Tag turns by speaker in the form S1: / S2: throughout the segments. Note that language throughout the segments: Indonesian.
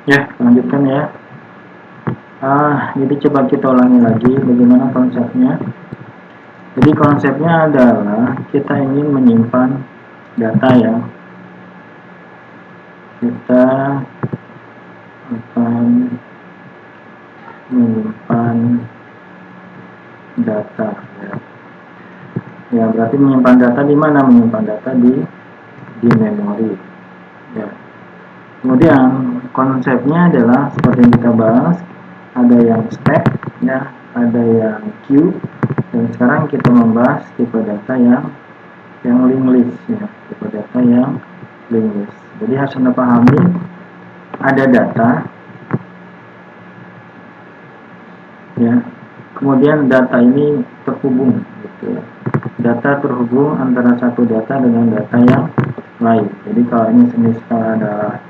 S1: Ya, lanjutkan ya. Jadi coba kita ulangi lagi bagaimana konsepnya. Jadi konsepnya adalah kita ingin menyimpan data ya. Kita akan menyimpan data ya. Ya, berarti menyimpan data di mana? Menyimpan data di memori. Ya. Kemudian konsepnya adalah seperti yang kita bahas, ada yang stack ya, ada yang queue, dan sekarang kita membahas tipe data yang linked list ya, tipe data yang linked list. Jadi harus Anda pahami ada data ya. Kemudian data ini terhubung gitu ya. Data terhubung antara satu data dengan data yang lain. Jadi kalau ini semisal adalah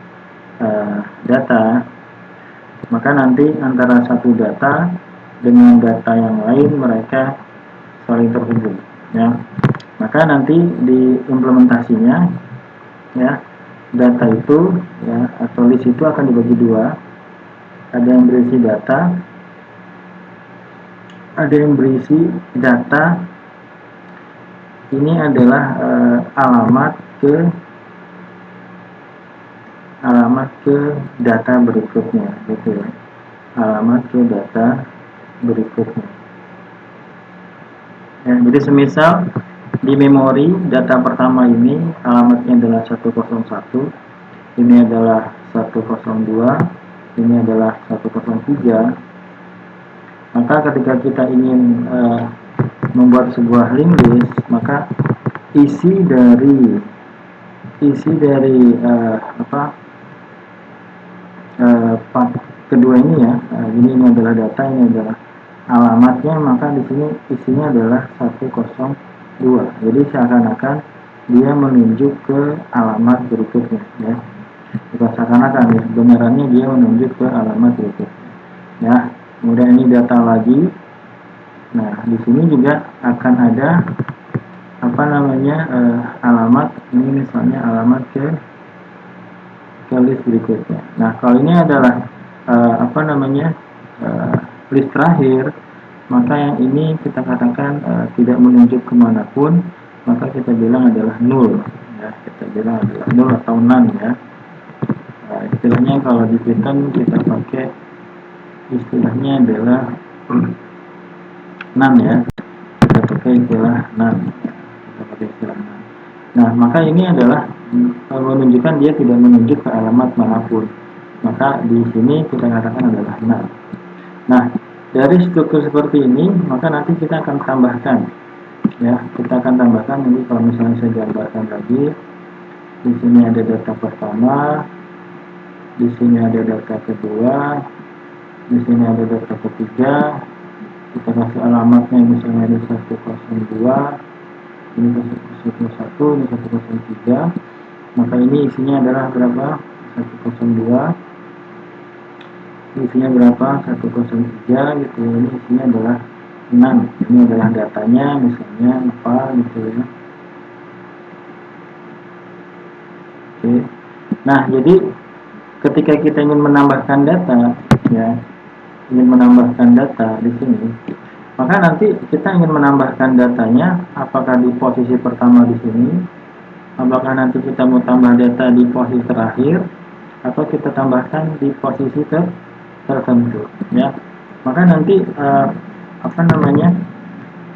S1: data, maka nanti antara satu data dengan data yang lain mereka saling terhubung ya. Maka nanti di implementasinya ya, data itu ya, atau list itu akan dibagi dua. Ada yang berisi data, ada yang berisi data. Ini adalah alamat ke data berikutnya gitu ya. Alamat ke data berikutnya ya. Jadi semisal di memori data pertama ini alamatnya adalah 101, ini adalah 102, ini adalah 103. Maka ketika kita ingin membuat sebuah linked list, maka isi dari part kedua ini ya, ini adalah data, ini adalah alamatnya, maka di sini isinya adalah 102. Jadi seakan-akan dia menunjuk ke alamat berikutnya ya. Bukan seakan-akan ya, sebenarnya dia menunjuk ke alamat berikutnya ya. Kemudian ini data lagi. Nah, di sini juga akan ada alamat, ini misalnya alamat ke list berikutnya. Nah, kalau ini adalah list terakhir, maka yang ini kita katakan tidak menunjuk kemanapun, maka kita bilang adalah null ya, kita bilang adalah null atau none ya. Nah, istilahnya kalau di Python kita pakai istilahnya adalah none ya, kita pakai istilah none, Nah, maka ini adalah menunjukkan dia tidak menunjuk ke alamat manapun, maka di sini kita katakan adalah none. Nah, dari struktur seperti ini, maka nanti kita akan tambahkan ya, kita akan tambahkan ini. Kalau misalnya saya gambarkan lagi, di sini ada data pertama, di sini ada data kedua, di sini ada data ketiga, kita kasih alamatnya misalnya ini 102, ini 101, ini 103, maka ini isinya adalah berapa? 102, isinya berapa? 103 gitu. Ini isinya adalah 6. Ini adalah datanya misalnya apa gitu ya. Oke. Nah, jadi ketika kita ingin menambahkan data ya, ingin menambahkan data di sini, maka nanti kita ingin menambahkan datanya apakah di posisi pertama di sini, apakah nanti kita mau tambah data di posisi terakhir, atau kita tambahkan di posisi tertentu ya. Maka nanti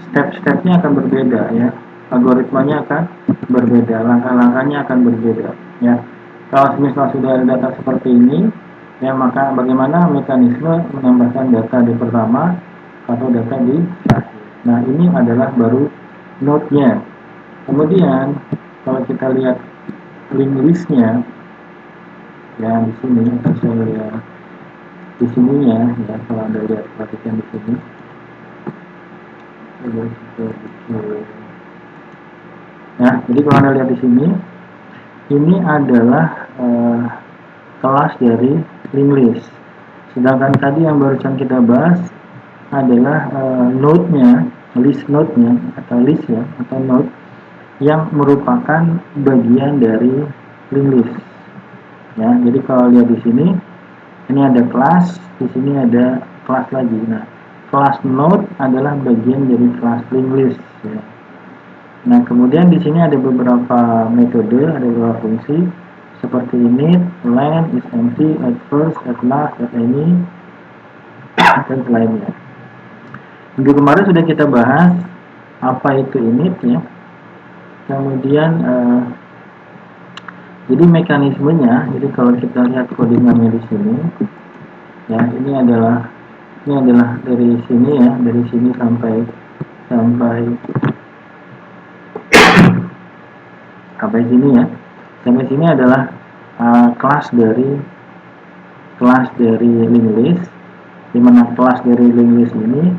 S1: step-stepnya akan berbeda ya, algoritmanya akan berbeda, langkah-langkahnya akan berbeda ya. Kalau misalnya sudah ada data seperti ini ya, maka bagaimana mekanisme menambahkan data di pertama atau data di akhir. Nah, ini adalah baru node-nya. Kemudian kalau kita lihat linked list-nya ya, di sini saya lihat di sininya ya, kalau Anda lihat, perhatikan di sini. Ya, jadi kalau Anda lihat di sini, ini adalah kelas dari linked list. Sedangkan tadi yang barusan kita bahas adalah node-nya, list node-nya atau list ya, atau node yang merupakan bagian dari linked list. Ya, jadi kalau lihat di sini, Ini ada kelas, di sini ada kelas lagi. Nah, kelas node adalah bagian dari kelas linked list. Ya. Nah, kemudian di sini ada beberapa metode, ada beberapa fungsi seperti init, len, isempty, at first, at last, at any, dan lainnya. Minggu kemarin sudah kita bahas apa itu init ya. Kemudian jadi mekanismenya, jadi kalau kita lihat codingannya di sini, ya ini adalah dari sini ya, dari sini sampai sini ya, sampai sini adalah kelas dari linked list, di mana kelas dari linked list ini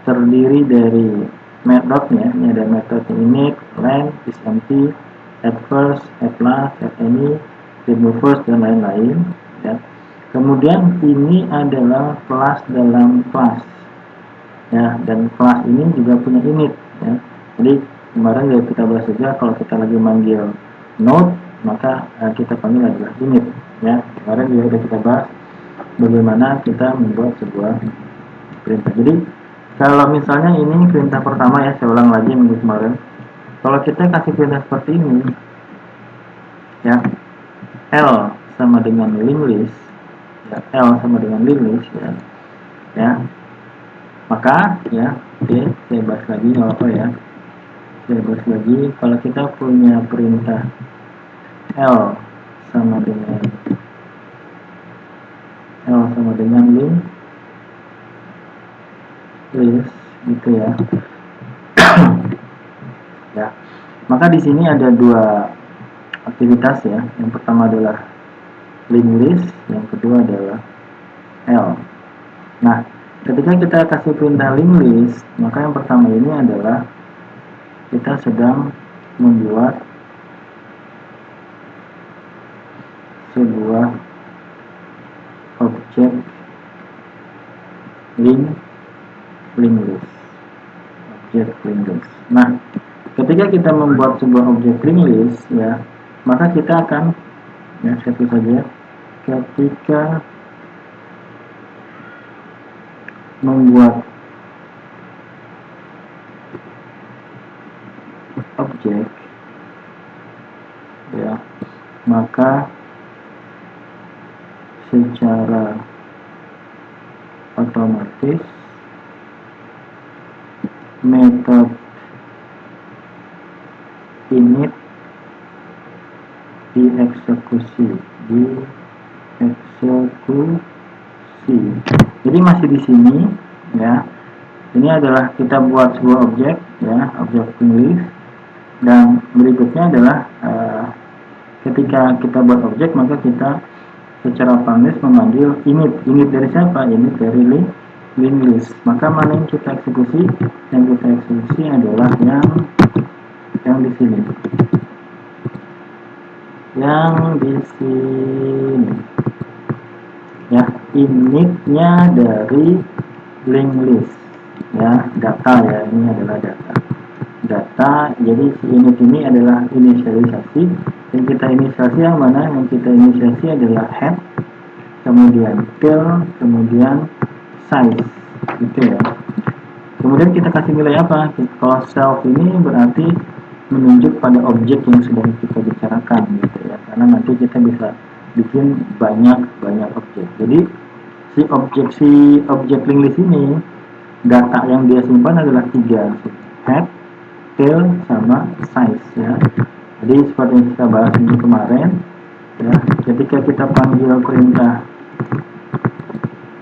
S1: terdiri dari metodenya, ini ada metode init, len, isempty, at first, at last, at any, remove first, dan lain-lain ya. Kemudian ini adalah kelas dalam kelas ya, dan kelas ini juga punya init ya. Jadi kemarin ya kita bahas juga, kalau kita lagi manggil node maka kita panggil adalah init ya. Kemarin juga sudah kita bahas bagaimana kita membuat sebuah perintah. Jadi kalau misalnya ini perintah pertama ya, saya ulang lagi minggu kemarin. Kalau kita kasih perintah seperti ini ya, L sama dengan linked list ya, L sama dengan linked list ya, maka ya, oke, saya bahas lagi apa ya, saya bahas lagi. Kalau kita punya perintah L sama dengan linked list gitu ya. Ya, maka di sini ada dua aktivitas ya. Yang pertama adalah linked list, yang kedua adalah L. Nah, ketika kita kasih perintah linked list, maka yang pertama ini adalah kita sedang membuat sebuah objek linked list. Nah, ketika kita membuat sebuah objek linked list ya, maka kita akan ya, satu saja, ketika membuat objek ya, maka secara otomatis metode init dieksekusi. Jadi masih di sini ya. Ini adalah kita buat sebuah objek ya, objek linked list, dan berikutnya adalah ketika kita buat objek maka kita secara panis memanggil init. Init dari siapa? Init dari linked list. Maka mana yang kita eksekusi? Yang kita eksekusi adalah yang di sini. Yang di sini. Ya, initnya dari linked list. Ya, data ya, ini adalah data. Jadi si init ini adalah inisialisasi. Yang kita inisiasi yang mana? Yang kita inisiasi adalah head, kemudian tail, kemudian size, gitu ya. Kemudian kita kasih nilai apa? Kalau self ini berarti menunjuk pada objek yang sedang kita bicarakan, gitu ya. Karena nanti kita bisa bikin banyak objek. Jadi si objek linked list ini, data yang dia simpan adalah 3, head, tail, sama size ya. Jadi seperti yang kita bahas minggu kemarin ya, ketika kita panggil perintah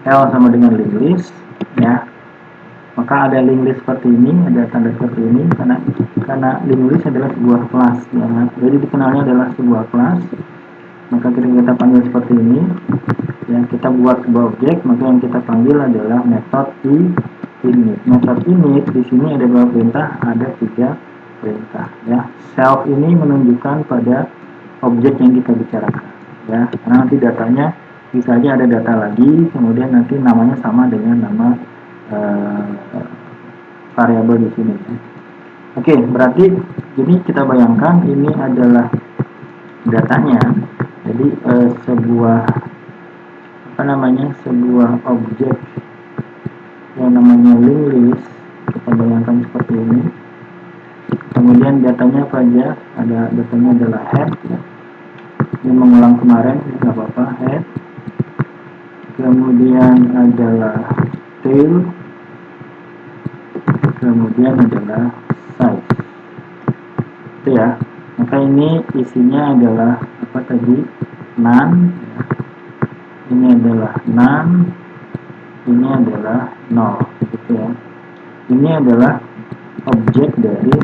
S1: L sama dengan linked list ya, maka ada linked list seperti ini, ada tanda seperti ini karena linked list adalah sebuah kelas ya. Jadi dikenalnya adalah sebuah kelas. Maka ketika kita panggil seperti ini ya, kita buat sebuah objek, maka yang kita panggil adalah metode init. Metode init di sini ada berapa perintah? Ada 3 perintah ya. Self ini menunjukkan pada objek yang kita bicarakan ya, karena nanti datanya bisa aja ada data lagi, kemudian nanti namanya sama dengan nama variabel di sini ya. Oke, berarti jadi kita bayangkan ini adalah datanya. Jadi sebuah sebuah objek yang namanya linked list. Kita bayangkan seperti ini. Kemudian datanya apa aja? Datanya adalah head. Ini mengulang kemarin, nggak apa-apa, head. Kemudian adalah tail. Kemudian adalah size. Itu ya. Maka ini isinya adalah apa tadi? None. Ini adalah none. Ini adalah 0, gitu ya. Ini adalah objek dari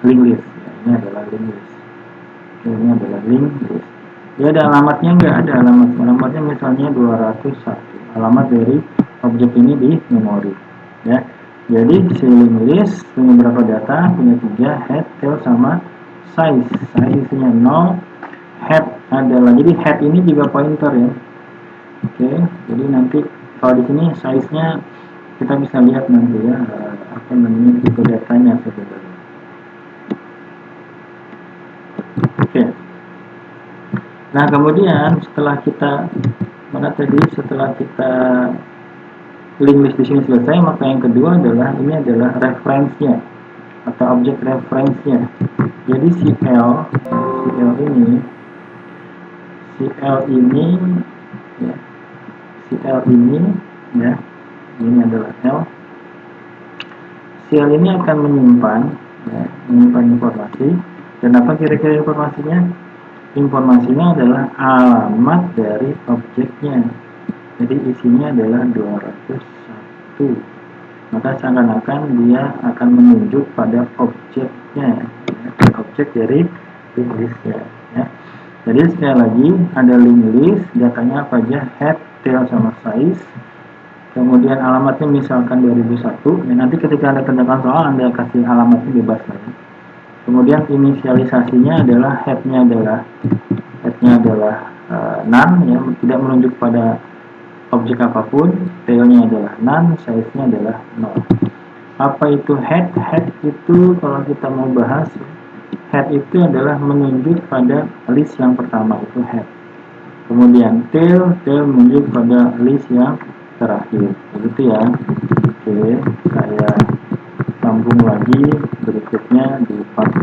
S1: linked list. Ini adalah linked list. Ini adalah linked list. Dia ada alamatnya nggak? Ada alamatnya misalnya 201. Alamat dari objek ini di memori. Ya. Jadi si linked list punya berapa data? Punya 3, head, tail, sama size. Size-nya 0. Head adalah, jadi head ini juga pointer ya. Oke, jadi nanti kalau di sini size-nya kita bisa lihat nanti ya, apa namanya, tipe datanya sebenarnya. Oke. Nah, kemudian setelah kita linked list di sini selesai, maka yang kedua adalah ini adalah reference-nya atau objek reference-nya. Jadi CL ini ya, ini adalah L. CL ini akan menyimpan informasi. Dan apa kira-kira informasinya? Informasinya adalah alamat dari objeknya. Jadi isinya adalah 201. Maka seakan-akan dia akan menunjuk pada objeknya, objek dari linked list-nya. Ya. Jadi sekali lagi ada linked list, datanya apa aja? Head, tail, sama size. Kemudian alamatnya misalkan 2001. Ya, nanti ketika Anda kerjakan soal, Anda kasih alamatnya bebas lagi. Kemudian inisialisasinya adalah headnya adalah none, ya, tidak menunjuk pada objek apapun. Tailnya adalah none, size-nya adalah 0. Apa itu head? Head itu kalau kita mau bahas, head itu adalah menunjuk pada list yang pertama, itu head. Kemudian tail menunjuk pada list yang terakhir, begitu ya. Oke, saya sambung lagi berikutnya di part